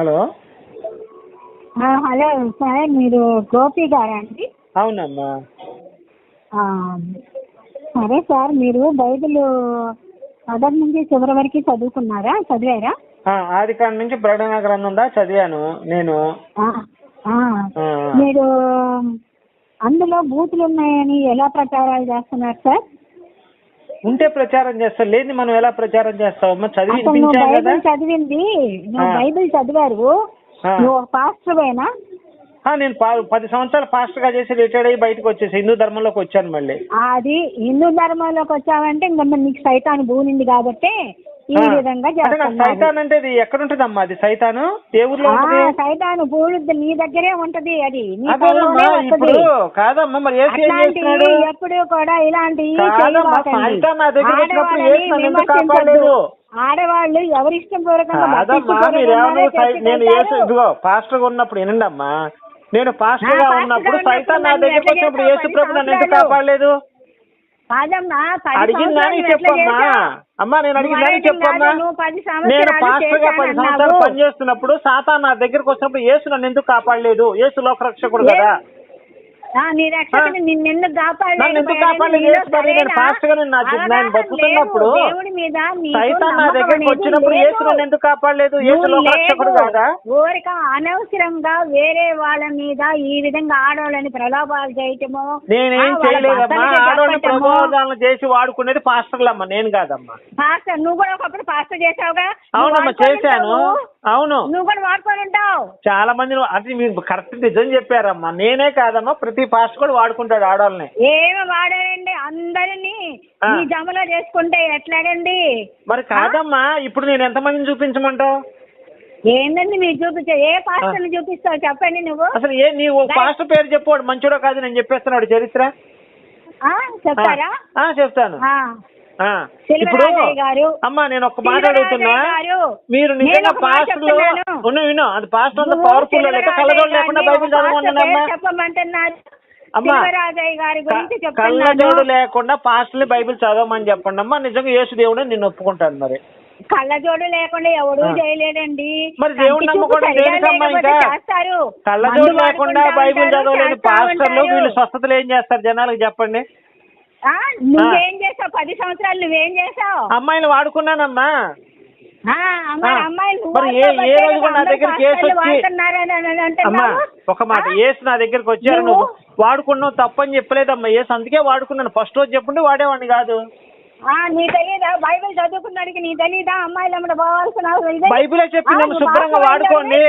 Hello. Hello sir, మీరు గోపి గారా అండి? అవునమ్మా. సరే సార్, మీరు బైబిల్ మొదటి నుంచి చివరి వరకు చదివారా? ఆది కాండం నుంచి ప్రకటన గ్రంథం దా చదివాను నేను. మీరు అందులో బూతులు ఉన్నాయని ఎలా ప్రచారాలు చేస్తున్నారు సార్? ఉంటే ప్రచారం చేస్తాం, లేదు మనం ఎలా ప్రచారం చేస్తావమ్మా? చదివింది నువ్వు బైబిల్ చదివారు, నువ్వు పాస్టర్వేనా? నేను 10 సంవత్సరాలు పాస్టర్ గా చేసి రిటైర్డ్ అయ్యి బయటకు వచ్చేసి హిందూ ధర్మంలోకి వచ్చాను మళ్ళీ. అది హిందూ ధర్మంలోకి వచ్చావంటే ఇంకా నీకు సైతాను భూనింది కాబట్టి ఈ విధంగా సైతాన్ అంటే అది ఎక్కడ ఉంటదమ్మా? అది సైతాను ఏ ఊర్లో ఉంటది? సైతాను భూమి నీ దగ్గరే ఉంటది. అది ఇప్పుడు కాదమ్మా, మరి ఎప్పుడు కూడా ఇలాంటి ఆడవాళ్ళు ఎవరి ఇష్టం ఇదిగో పాస్టర్ గా ఉన్నప్పుడు వినండమ్మా, నేను పాస్టర్ గా ఉన్నప్పుడు సైతాన్ నా దగ్గరకు వచ్చినప్పుడు యేసు ప్రభు నన్ను ఎందుకు కాపాడలేదు? అడిగిందని చెప్పమ్మా. అమ్మా నేను అడిగిందని చెప్పమ్మా. నేను పాస్టర్ గా 10 సంవత్సరాలు పనిచేస్తున్నప్పుడు సాతాన్ నా దగ్గరకు వచ్చినప్పుడు యేసు నన్ను ఎందుకు కాపాడలేదు? యేసు లోకరక్షకుడు కదా. నిన్నెందుకు బతుకుతున్నప్పుడు సైతాన్ నా దగ్గరకు వచ్చినప్పుడు యేసు నన్ను ఎందుకు కాపాడలేదు? యేసు లోకరక్షకుడు కదా. ఊరిక అనవసరంగా వేరే వాళ్ళ మీద ఈ విధంగా ఆడవాళ్ళని ప్రలోభాలు చేయటము. నేనేం చేయలేదమ్మా. ఆడవాళ్ళని ప్రలోభాలను చేసి వాడుకునేది పాస్టర్లమ్మా, నేను కాదమ్మా. పాస్టర్ నువ్వు కూడా ఒకప్పుడు పాస్టర్ చేసావుగా? అవునమ్మా చేశాను. అవును, నువ్వు కూడా వాడుకొని ఉంటావు. చాలా మంది అది మీరు కరెక్ట్ నిజం చెప్పారమ్మా. నేనే కాదమ్మా, ప్రతి పాస్టర్ కూడా వాడుకుంటాడు ఆడవాళ్ళని. ఏమి వాడారండి? అందరినీ ఈ జమలో చేసుకుంటే ఎట్లాగండి? మరి కాదమ్మా, ఇప్పుడు నేను ఎంతమందిని చూపించమంటావు? ఏందండి మీరు చూపించే? ఏ పాస్టర్ ని చూపిస్తావు చెప్పండి నువ్వు. అసలు నీవు పాస్టర్ పేరు చెప్పాడు మంచోడో కాదు నేను చెప్పేస్తున్నాడు చరిత్ర. చెప్తారా? చెప్తాను. ఇప్పుడు అమ్మా నేను ఒక మాట అడుగుతున్నా, మీరు నిజంగా పాస్టర్లు విను, అది పాస్టర్ అంత పవర్ఫుల్ లేక కళ్ళజోడు లేకుండా బైబిల్ చదవమన్నానమ్మా. అమ్మా కళ్ళజోడు లేకుండా పాస్టర్ని బైబిల్ చదవమని చెప్పండి అమ్మా. నిజంగా యేసు దేవుడు నేను ఒప్పుకుంటాను. మరి కళ్ళజోడు లేకుండా ఎవడు చేయలేదండి. మరి దేవుడు నమ్ముకోవడం దేనికమ్మా? ఇంకా కళ్ళజోడు లేకుండా బైబిల్ చదవలేని పాస్టర్లు వీళ్ళు స్వస్థతలు ఏం చేస్తారు జనాలకు చెప్పండి? నువ్వేం చేసావు? 10 సంవత్సరాలు నువ్వేం చేసావు? అమ్మాయిని వాడుకున్నానమ్మా. మరి ఏ రోజు కూడా నా దగ్గర కేసు వచ్చి అమ్మా ఒక మాట యేసు నా దగ్గరకు వచ్చారు నువ్వు వాడుకున్నావు తప్పని చెప్పలేదమ్మా. యేసు అందుకే వాడుకున్నాను. ఫస్ట్ రోజు చెప్పుంటే వాడేవాడిని కాదు. నీ తెలీదా? బైబిల్ చదువుకున్నాడికి నీ తెలీదా? అమ్మాయిలు అమ్మడ పోవాల్సిన బైబిలే చెప్పిందమ్మ, శుభ్రంగా వాడుకోండి.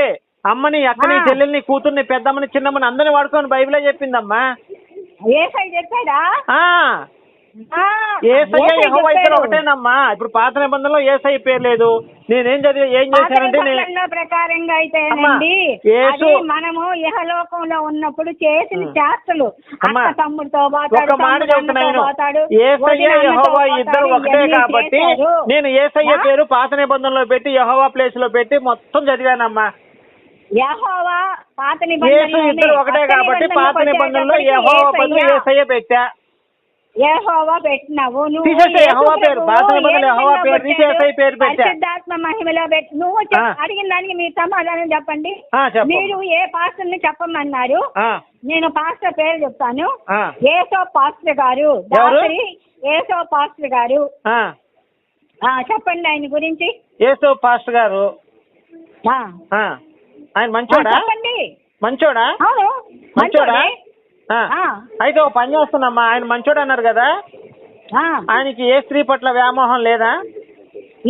అమ్మని అక్కని చెల్లెల్ని కూతుర్ని పెద్దమ్మని చిన్నమ్మని అందరిని వాడుకోని బైబిలే చెప్పిందమ్మా. ఏసై చెప్పాడా? ఏసయ్య యెహోవా ఇద్దరు ఒకటేనమ్మా. ఇప్పుడు పాత నిబంధనలో ఏసయ్య పేరు లేదు. నేనేం చేశానంటే ప్రకారంగా అయితే మనము యెహోలోకంలో ఉన్నప్పుడు చేసిన చేష్టలు తమ్ముడితో ఒక మాట చెప్తున్నాను, ఏసయ్య యెహోవా ఇద్దరు ఒకటే కాబట్టి నేను ఏసయ్య పేరు పాత నిబంధనలో పెట్టి యెహోవా ప్లేస్ లో పెట్టి మొత్తం చదివానమ్మా. యెహోవా పాత నిబంధనలో ఇద్దరు ఒకటే కాబట్టి పాత నిబంధనలో యెహోవా బదులు యేసయ్య పెట్టా. యెహోవా పెట్టినావు నువ్వు. పరిశుద్ధాత్మ మహిమలో పెట్టి నువ్వు అడిగిన దానికి మీరు సమాధానం చెప్పండి. మీరు ఏ పాస్టర్ ని చెప్పమన్నారు? నేను పాస్టర్ పేరు చెప్తాను. యేసో పాస్టర్ గారు, యేసో పాస్టర్ గారు చెప్పండి ఆయన గురించి. యేసో పాస్టర్ గారు ఆయన మంచోడా? మంచోడా? మంచోడా? అయితే ఒక పని చేస్తున్నామ్మా, ఆయన మంచోడు అన్నారు కదా, ఆయనకి ఏ స్త్రీ పట్ల వ్యామోహం లేదా?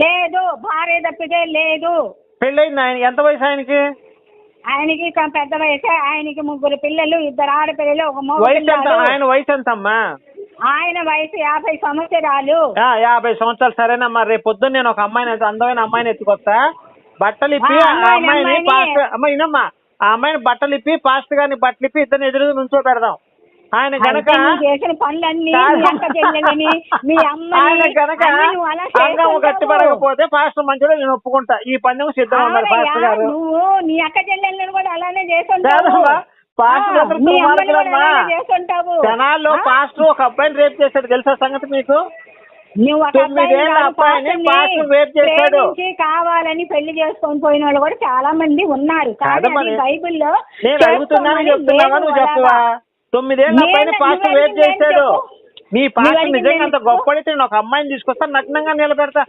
లేదు. భార్య తప్పితే లేదు. పెళ్ళయింది. ఆయన ఎంత వయసు ఆయనకి? ఆయనకి పెద్ద వయసు. ఆయనకి 3 పిల్లలు, 2 ఆడపిల్లలు, 1 మగ పిల్లాడు. ఆయన వయసు ఎంతమ్మా? ఆయన వయసు 50 సంవత్సరాలు. 50 సంవత్సరాలు సరేనమ్మా. రేపు పొద్దున్న నేను ఒక అమ్మాయిని, అందమైన అమ్మాయిని ఎత్తుకొస్తా. బట్టలు ఇప్పి ఆ అమ్మాయిని అమ్మ వినమ్మా, ఆ అమ్మాయిని బట్టలు ఇప్పి పాస్టర్ గారిని బట్టలు ఇప్పి ఇద్దరిని ఎదురు నుంచో పెడదాం. ఆయన గనక అంగం గట్టిపడకపోతే పాస్టర్ మంచిగా నేను ఒప్పుకుంటా. ఈ పందెం సిద్ధం ఉన్నారు పాస్టర్ గారు. నీ అక్క చెల్లెళ్ళని కూడా అలానే చేస్తుంటావు. జనాల్లో పాస్టర్ ఒక అబ్బాయిని రేపు చేశాడు తెలుసా సంగతి మీకు? నువ్వు ఒక 9 ఏళ్ళ అబ్బాయిని పాస్టర్ రేప్ చేశాడు. కావాలని పెళ్లి చేసుకొని పోయిన వాళ్ళు కూడా చాలా మంది ఉన్నారు. బైబిల్లో నేను అడుగుతున్నాను చెప్తున్నావా, నువ్వు చెప్పవా? 9 ఏళ్ళ అబ్బాయిని పాస్టర్ రేప్ చేశాడు. మీ పాస్టర్ నిజంగా అంత గొప్పడితే నేను ఒక అమ్మాయిని తీసుకొస్తా, నగ్నంగా నిలబెడతా.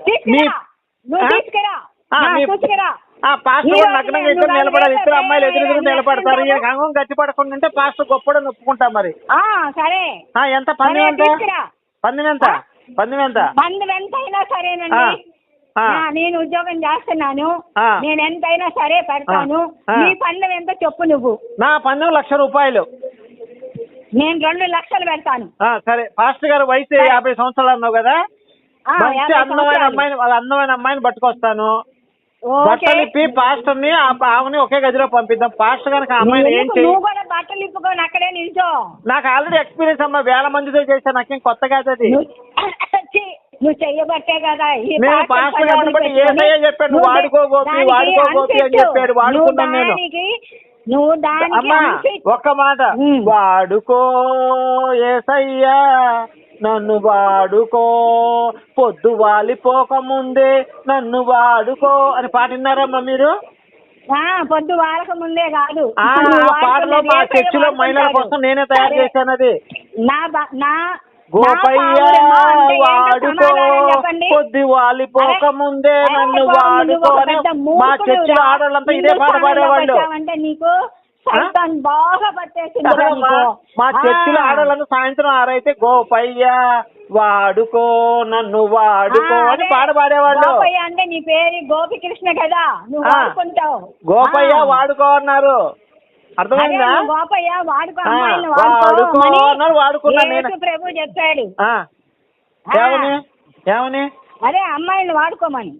పాస్టర్ నగ్నంగా ఇద్దరు నిలబడాలి, ఇద్దరు అమ్మాయిలు ఎదురు నిలబడతారు. ఈ అంగం గట్టి పడకుండా ఉంటే పాస్టర్ గొప్పడని ఒప్పుకుంటా. మరి సరే ఎంత పందెం ఎంత? పందెం ఎంత? పందెం ఎంత? పందెం ఎంత అయినా సరేనండి. నేను ఉద్యోగం చేస్తున్నాను, నేను ఎంతైనా సరే పెడతాను. నీ పందెం ఎంత చెప్పు నువ్వు. నా పందెం ₹1,00,000. నేను 2 లక్షలు పెడతాను. సరే. పాస్టర్ గారు వయసు 50 సంవత్సరాలు అన్నావు కదా, మంచి అందమైన అమ్మాయిని పట్టుకొస్తాను. బట్టలు ఇప్పి పాస్టర్ ని ఆమెని ఒకే గదిలో పంపిద్దాం. పాస్టర్ గారికి అమ్మాయిని ఏం చేయి. బట్టలు ఇప్పుకొని అక్కడే నిల్చో. నాకు ఆల్రెడీ ఎక్స్పీరియన్స్ అమ్మా, 1000 మందితో చేశాను, నాకేం కొత్త కాదు అది. నువ్వు చెయ్యబట్టే కదా. నేను పాస్టర్ గారిని బట్టి ఏసయ్య చెప్పాడు, వాడుకోబోకి అని చెప్పాడు. వాడుకున్నాను నేను. నువ్వు అమ్మా ఒక్క మాట, వాడుకో ఏసయ్యా నన్ను వాడుకో, పొద్దు వాలిపోకముందే నన్ను వాడుకో అని పాట విన్నారమ్మా మీరు? పొద్దు వాడక ముందే కాదు, పాటలో మా చర్చిలో మహిళల కోసం నేనే తయారు చేశాను. అది గోపయ్య వాడుకో, పొద్దు వాలిపోకముందే నన్ను వాడుకో అని మా చర్చిలో ఆడవాళ్ళంతా ఇదే పాట పాడేవాళ్ళు. బాగా పట్టేసింది. మా చర్చిలో ఆడవాళ్ళంతా సాయంత్రం 6 అయితే గోపయ్య వాడుకో నన్ను వాడుకో అని పాట పాడేవాళ్ళు. గోపయ్య అంటే నీ పేరు గోపికృష్ణ కదా, నువ్వు వాడుకుంటావు. గోపయ్య వాడుకో అన్నారు, అర్థమైందా? గోపయ్య వాడుకో అన్నారు, వాడుకున్నా నేను. ప్రభు చెప్పాడు ఏమని, అదే అమ్మాయిని వాడుకోమని.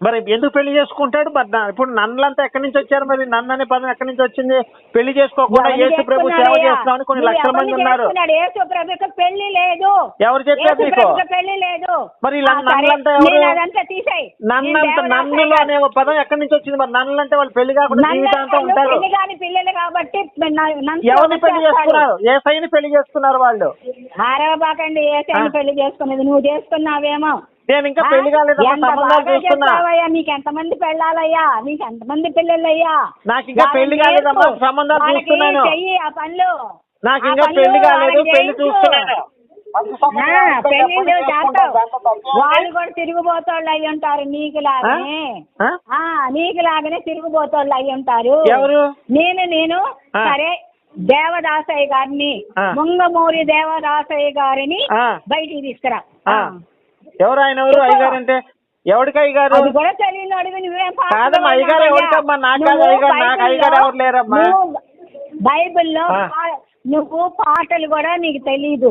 మరి ఎందుకు పెళ్లి చేసుకుంటాడు? మరి ఇప్పుడు నన్నులంతా ఎక్కడి నుంచి వచ్చారు? మరి నన్ను అనే పదం ఎక్కడి నుంచి వచ్చింది? పెళ్లి చేసుకోకుండా యేసు ప్రభు సేవ చేస్తున్నామని కొన్ని లక్షల మంది ఉన్నారు. యేసు ప్రభుకి పెళ్లి లేదు. ఎవరు చెప్పారు నీకు? పెళ్లి లేదు. మరి నన్నులంతా నన్నులు అనే పదం ఎక్కడి నుంచి వచ్చింది? మరి నన్నులంటే వాళ్ళు పెళ్లి కాకుండా జీవితాంతం ఉంటారు. పిల్లలు కాబట్టి ఎవరిని పెళ్లి చేసుకున్నారు? యేసయ్యని పెళ్లి చేసుకున్నారు వాళ్ళు. ఆరవబాకండి, యేసయ్యని పెళ్లి చేసుకున్నది నువ్వు చేసుకున్నావేమో. నేను ఇంకా పెళ్లి కాలేదు, సంబంధాలు చూస్తున్నా. నీకు ఎంతమంది పెళ్ళాలయ్యా? నీకు ఎంతమంది పిల్లలయ్యా? నాకు ఇంకా పెళ్లి కాలేదమ్మా, సంబంధాలు చూస్తున్నాను. చెయ్యి ఆ పనులు. నాకు ఇంకా పెళ్లి కాలేదు, పెళ్లి చూస్తున్నాను. పెళ్లి చేస్తావు. వాళ్ళు కూడా తిరుగుబోతోళ్ళు అయి ఉంటారు, నీకులాగానే తిరుగుబోతోళ్ళు అయి ఉంటారు. ఎవరు? నేను సరే దేవదాసయ్య గారిని, ముంగమూరి దేవదాసయ్య గారిని బయటికి తీసుకురా. ఎవరు ఆయన? ఎవరు అయ్యగారు అంటే? ఎవరికి అయ్యగారు? అది కూడా తెలియదు, అడుగు. నువ్వేం కాదమ్మా, అయ్యగారు ఎవరికమ్మా? నాకు అయ్యగారు, నాకు అయ్యగారు ఎవరు లేరమ్మా. బైబిల్లో నువ్వు పాటలు కూడా నీకు తెలీదు.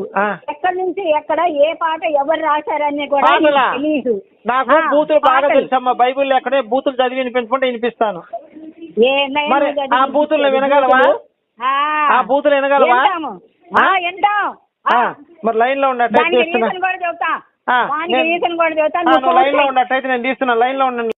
ఎక్కడి నుంచి ఎక్కడ ఏ పాట ఎవరు రాశారని కూడా తెలీదు. నాకు బూతులు బాగా తెలుసమ్మా. బైబిల్లో ఎక్కడే బూతులు చదివి వినిపించుకుంటే వినిపిస్తాను. మరి ఆ బూతులు వినగలవా? ఆ బూతులు వినగలవా? మరి లైన్ లో ఉన్నట్టు కూడా చెప్తా. లైన్ లో ఉన్నట్టయితే నేను తీస్తున్నా. లైన్ లో ఉండండి.